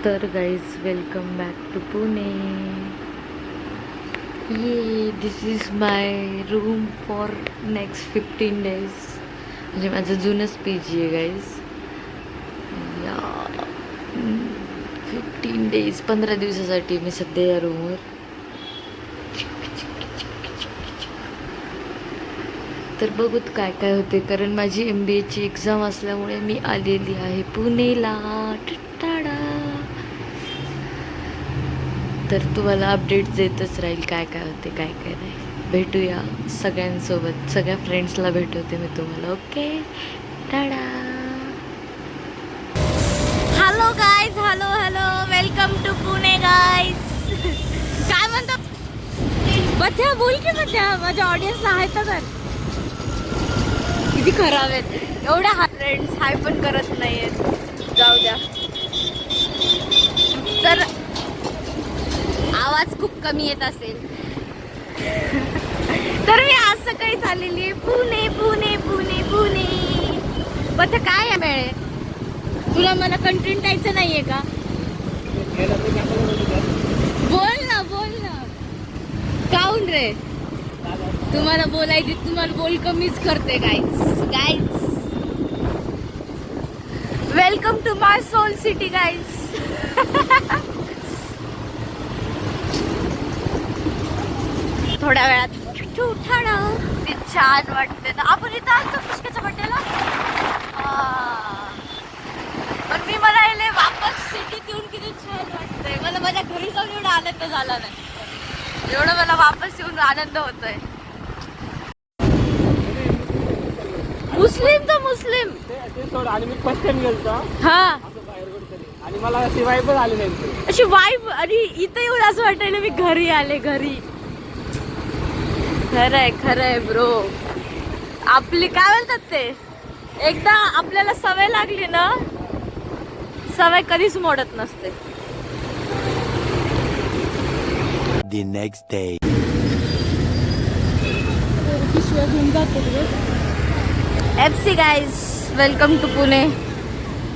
तर guys welcome back to Pune. ये this is my room for next 15 days. म्हणजे माझं जुनंच पी जी आहे गाईज. या 15 days 15 दिवसासाठी मी सध्या या रूमवर. तर बघूत काय काय होते, कारण माझी MBAची एक्झाम असल्यामुळे मी आलेली आहे पुणेला. टाटा. तर तुम्हाला अपडेट देतच राहील काय काय होते काय काय नाही. भेटूया सगळ्यांसोबत, सगळ्या फ्रेंड्सला भेटवते मी तुम्हाला. Okay, tata. Hello guys, hello hello, welcome to Pune guys. काय म्हणतात बच्चा? बोल की बच्चा, माझ्या ऑडियन्सला हाय तर किती खराब आहेत एवढ्या. हा फ्रेंड्स हाय पण करत नाही आहेत, जाऊ द्या. तर आवाज खूप कमी येत असेल तर मी आज सकाळी चाललेली आहे पुणे पुणे पुणे पुणे. बघ काय आहे मेळे, तुला मला कंटेंट द्यायचं नाहीये का? बोल ना बोल ना. काऊन रे, तुम्हाला बोलायची, तुम्हाला बोल कमीच करते guys. Guys welcome to my soul city guys. थोड्या वेळात ते छान वाटते ना. आपण इथं आलतो पुष्काच्या बड्डेला, पण मी म्हणाले वापस सिटीत येऊन किती छान वाटतंय. मला माझ्या घरी जाऊन एवढा आनंद झाला नाही, एवढं मला वापस येऊन आनंद होतोय. मुस्लिम तर मुस्लिम आणि मी फर्स्ट टाइम गेलतो हा, आणि मला अशी वाईबच आली नाही, अशी वाईब. आणि इथं येऊन असं वाटायला मी घरी आले, घरी. खरंय खरंय ब्रो. आपली काय म्हणतात ते, एकदा आपल्याला सवय लागली ना, सवय कधीच मोडत नसते. The next day. FC guys, welcome to Pune.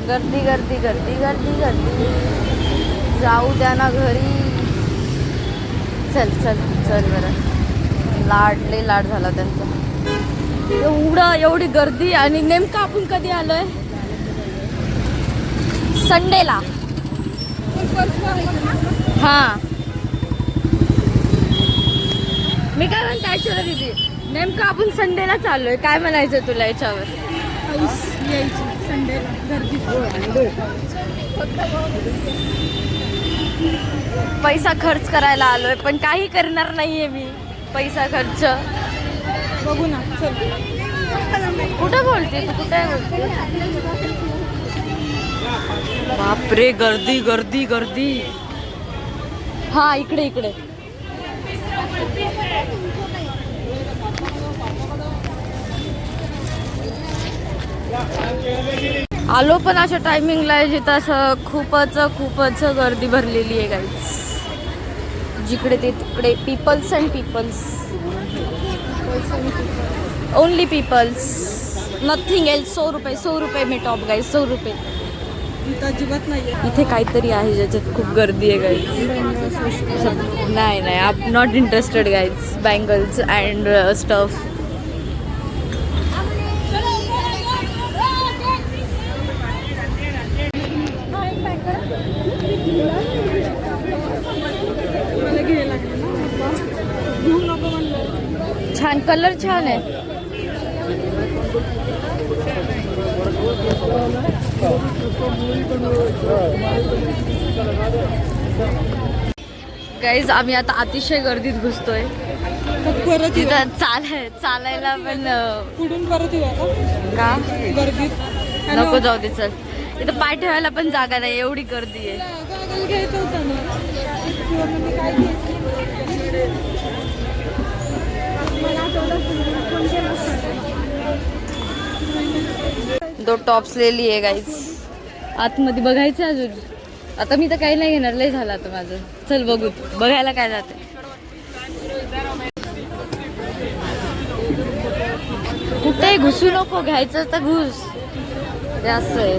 गर्दी गर्दी गर्दी गर्दी गर्दी. जाऊ द्या ना घरी. चल चल चल बरं. लाडले लाड झाला त्यांचा. एवढी गर्दी. आणि नेमकं आपण कधी आलोय? संडेला. हा, मी काय म्हणते ऍक्च्युअली दीदी, नेमकं आपण संडेला चाललोय. काय म्हणायचं तुला याच्यावर? संडेला गर्दी. पैसा खर्च करायला आलोय, पण काही करणार नाहीये मी. पैसा खर्च बघू ना. कुठं बोलते तू, कुठे बोलते? बापरे, गर्दी गर्दी गर्दी. हा, इकडे इकडे. आलो पण अशा टायमिंगला आहे जिथं असं खूपच गर्दी भरलेली आहे गाईज. जिकडे ते तिकडे peoples and peoples, only peoples, nothing else. 100 रुपये में टॉप गाईज, 100 रुपये. इथे काहीतरी आहे ज्याच्यात खूप गर्दी आहे गाईज. नाही नाही, I not interested guys. Bangles and stuff. छान कलर, छान आहे. गाईज आम्ही आता अतिशय गर्दीत घुसतोय. तिथं चालायला पण पुढून परत येऊया का गर्दीत? नको, जाऊ दे. चल, इथं पाय ठेवायला पण जागा नाही, एवढी गर्दी आहे. घ्यायचं होतं ना. दो टॉप्स लिहिली आहे गाईज. आतमध्ये बघायचं अजून. आता मी तर काही नाही घेणार, लय झालं आता माझं. चल बघू, बघायला काय जाते. कुठे घुसू नको, घ्यायचं तर घुस. ते असं आहे.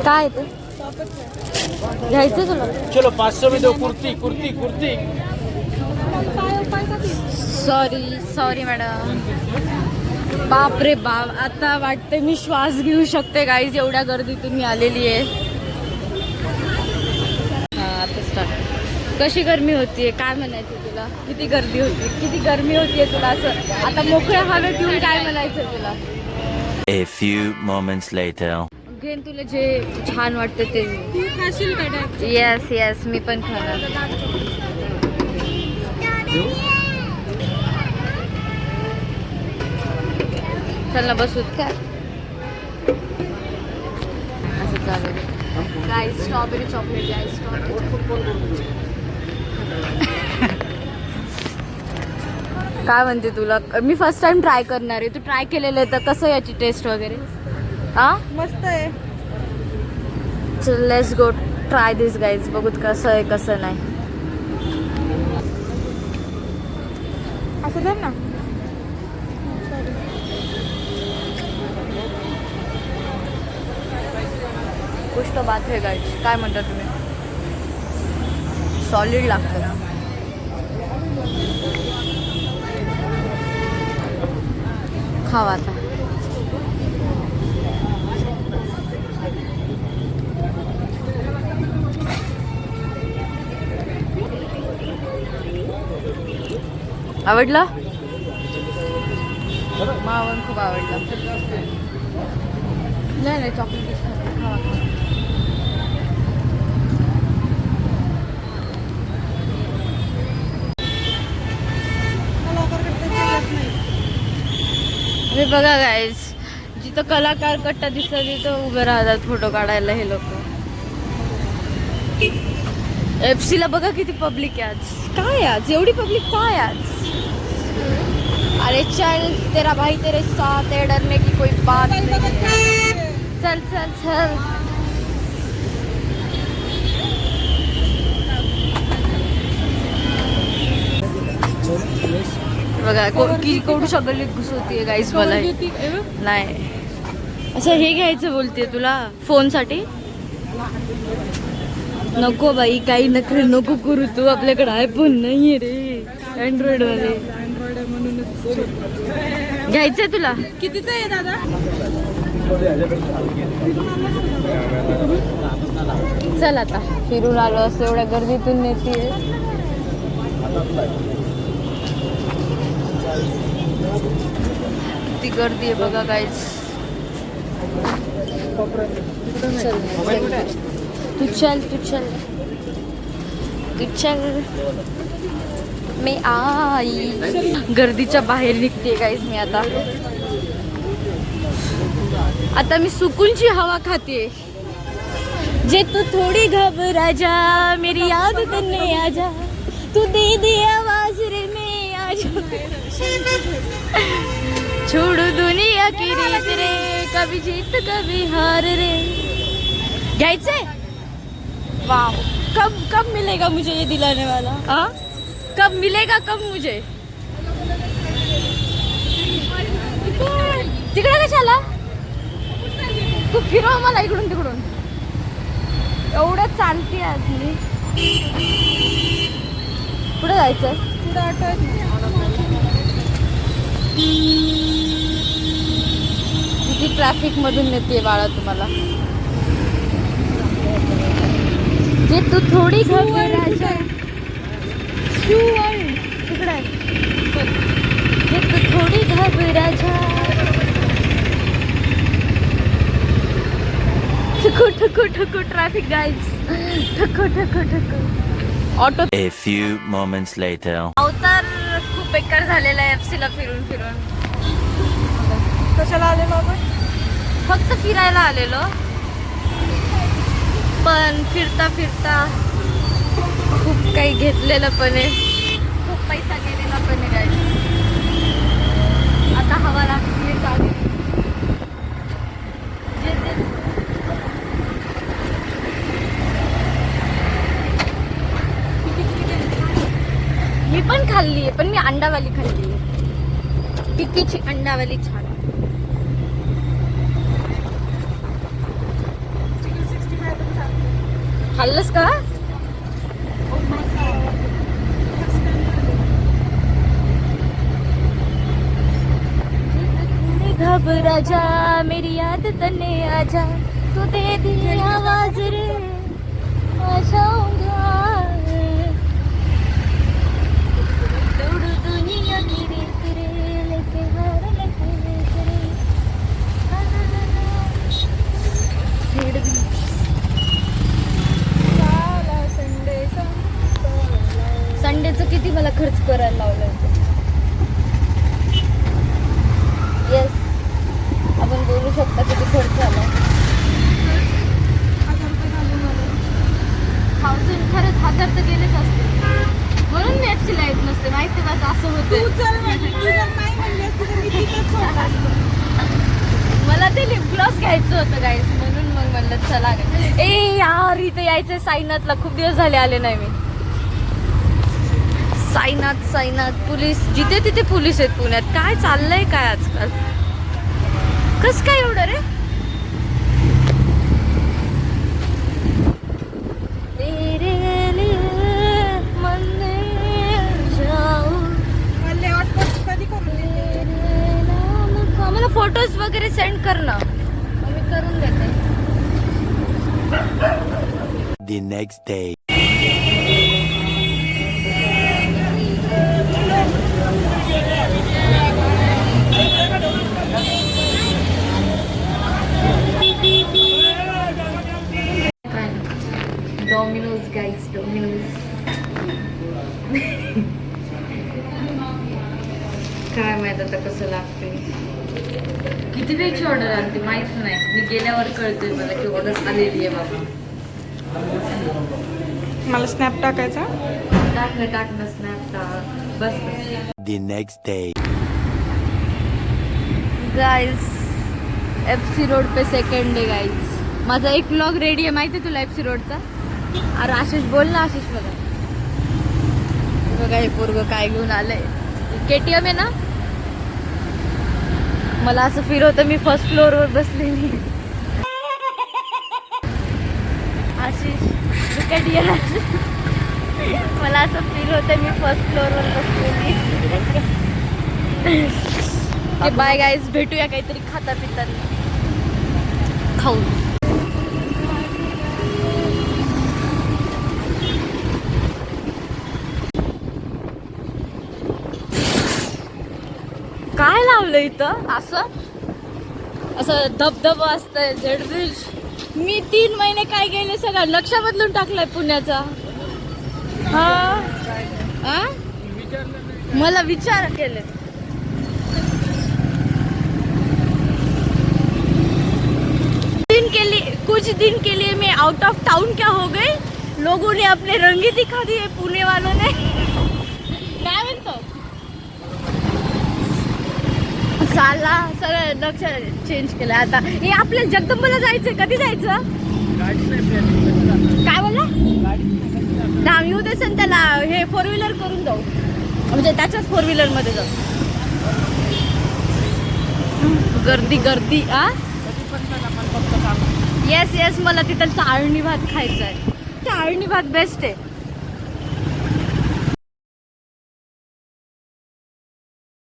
काय ते घ्यायचं तुला? चलो 500 में दो कुर्ती कुर्ती कुर्ती. Sorry madam. बाप रे बाप, आता वाटते मी श्वास घेऊ शकते गाईज, एवढ्या गर्दीतून मी आलेली आहे. हा आता स्टार्ट. कशी गरमी होतीये, काय म्हणायचं तुला? किती गर्दी होती, किती गरमी होतीये तुला? असं आता मोकळ्या हवेत घेऊन काय म्हणायचं तुला? A few moments later. घेन तुला जे छान वाटतं ते. तू खाशील का डाळ? येस मी पण खाणार. चल ना बसूत काय असं चालेल. काय स्ट्रॉबेरी चॉकलेट आहे, काय म्हणते तुला? मी फर्स्ट टाइम ट्राय करणार आहे. तू ट्राय केलेलं आहे तर कसं याची टेस्ट वगैरे? हा मस्त आहे. चल let's go try this guys. बघूत कसं आहे कसं नाही. असं धर ना. कुछ तो बात है गाईज. काय म्हणता तुम्ही? सॉलिड लागतं. खावा आता. आवडला? मावन खूप आवडला. नाही चॉकलेट खावा. हे बघा गाईज, जिथं कलाकार कट्टा दिसतात तिथं उभे राहतात फोटो काढायला हे लोक. FC ला बघा किती पब्लिक आहे आज. काय आज एवढी पब्लिक काय आज? अरे चल, तेरा भाई तेरे साथ है, डरने की कोई बात नहीं. चल चल चल. बघा केवढी सगळी घुसवतीये गाईज मला. नाही अच्छा हे घ्यायचं बोलते तुला फोनसाठी? नको बाई, काही नखरे नको करू तू. आपल्याकडे आयफोन नाहीये रे, अँड्रॉइड वाले. घ्यायचंय तुला? कितीचं आहे दादा? चल आता फिरून आलो असं एवढ्या गर्दीतून नेतीये. किती गर्दी आहे बघा गाईज. तू चल मी आई. गर्दीच्या बाहेर निघते गाईज मी आता मी सुकूनची हवा खाते. जे तू थोड़ी घबरा जा, मेरी याद करने आ जा, तू दे दे आवाज रे मैं आ जा. छोड़ू दुनिया की रीत रे, कभी जीत कभी हार रे. घ्यायचंय? वाह, कब मिलेगा मुझे ये दिलाने वाला? हाँ कब मिलेगा, कब मुझे? तिकडे कशाला? तू फिरव मला इकडून तिकडून. एवढं चालते आज मी. पुढे जायचंय? पुढे आठवत किती ट्रॅफिक मधून नेते बाळा तुम्हाला. जे तू थोडी घबरायच्या तिकडे. जे तू थोडी घबरायच्या. ठको ट्रॅफिक गाईज. ठको auto. A few moments later. अवतार खूप बेकार झालेला आहे FC ला फिरून. कशाला आलेलो आपण? फक्त फिरायला आलेलो, पण फिरता खूप काही घेतलेलं पण आहे, खूप पैसा गेलेला पण आहे. आता हवा लागली चालू. मी पण खाल्ली आहे, पण मी अंडावाली खाल्ली आहे. टिक्कीची अंडावाली छान. चिकन 65 पण चालतं. खाल्लंस का? घबरा जा मेरी याद तने आजा तू दे दी आवाज रे आ जाऊंगा दौड़ दुनिया की रेत रे लेके हार लेके रे संडेचं किती मला खर्च करायला लावलं. येस आपण बोलू शकता किती खर्च झाला. 1000 खरंच 1000 तर गेलेच असते म्हणून मी ऍक्च्युली येत नसते माहिती का असं होतं. मला ते लिप ग्लॉस घ्यायचं होतं गाईस म्हणून मग म्हणलं चला ए यार इथे यायचंय साईनाथला खूप दिवस झाले आले नाही मी. साईनाथ पोलीस जिथे तिथे पोलीस आहेत पुण्यात. काय चाललंय काय आजकाल कस काय एवढं रे. मला फोटोज वगैरे सेंड कर ना मी करून देते. The next day. Domino's guys Domino's. काय माहित आता कसं लागते. किती वेळची ऑर्डर आली ती माहित नाही. मी गेल्यावर कळतोय मला की ऑर्डर आलेली आहे बाबा. मला स्नॅप टाकायचा. टाकणं स्नॅप टाक बस. The next day. Guys FC road pay second day guys. माझा एक व्लॉग रेडी आहे माहिती आहे तुला FC रोडचा. अरे आशिष बोल ना आशिष मला. बघा हे पोरगं काय घेऊन आलंय. KTM आहे ना. मला असं फील होतं मी फर्स्ट फ्लोअरवर बसलेली. आशिष मला असं फील होतं मी फर्स्ट फ्लोअरवर बसलेली. बाय गाईज भेटूया काहीतरी खाता पिता खाऊ. काय लावलं इथं असं असं धबधबा असतंय झेड ब्रिज. मी 3 महिने काय गेले सगळं लक्ष बदलून टाकलाय पुण्याचा. हा मला विचार केले. कुछ दिन के लिए मैं आउट ऑफ टाउन क्या हो गई. लोगों ने अपने रंग ही दिखा दिए पुणे वालों ने. काय म्हणतो साला सगळं लक्ष चेंज केलं आता. हे आपल्या जगदंबाला जायचंय. कधी जायचं काय बोलला. नाव येऊ दे सण त्याला. हे 4 व्हीलर करून जाऊ म्हणजे त्याच्याच 4 व्हीलर मध्ये जाऊ. गर्दी आ येस मला तिथं चाळणी भात खायचा आहे. चाळणी भात बेस्ट आहे.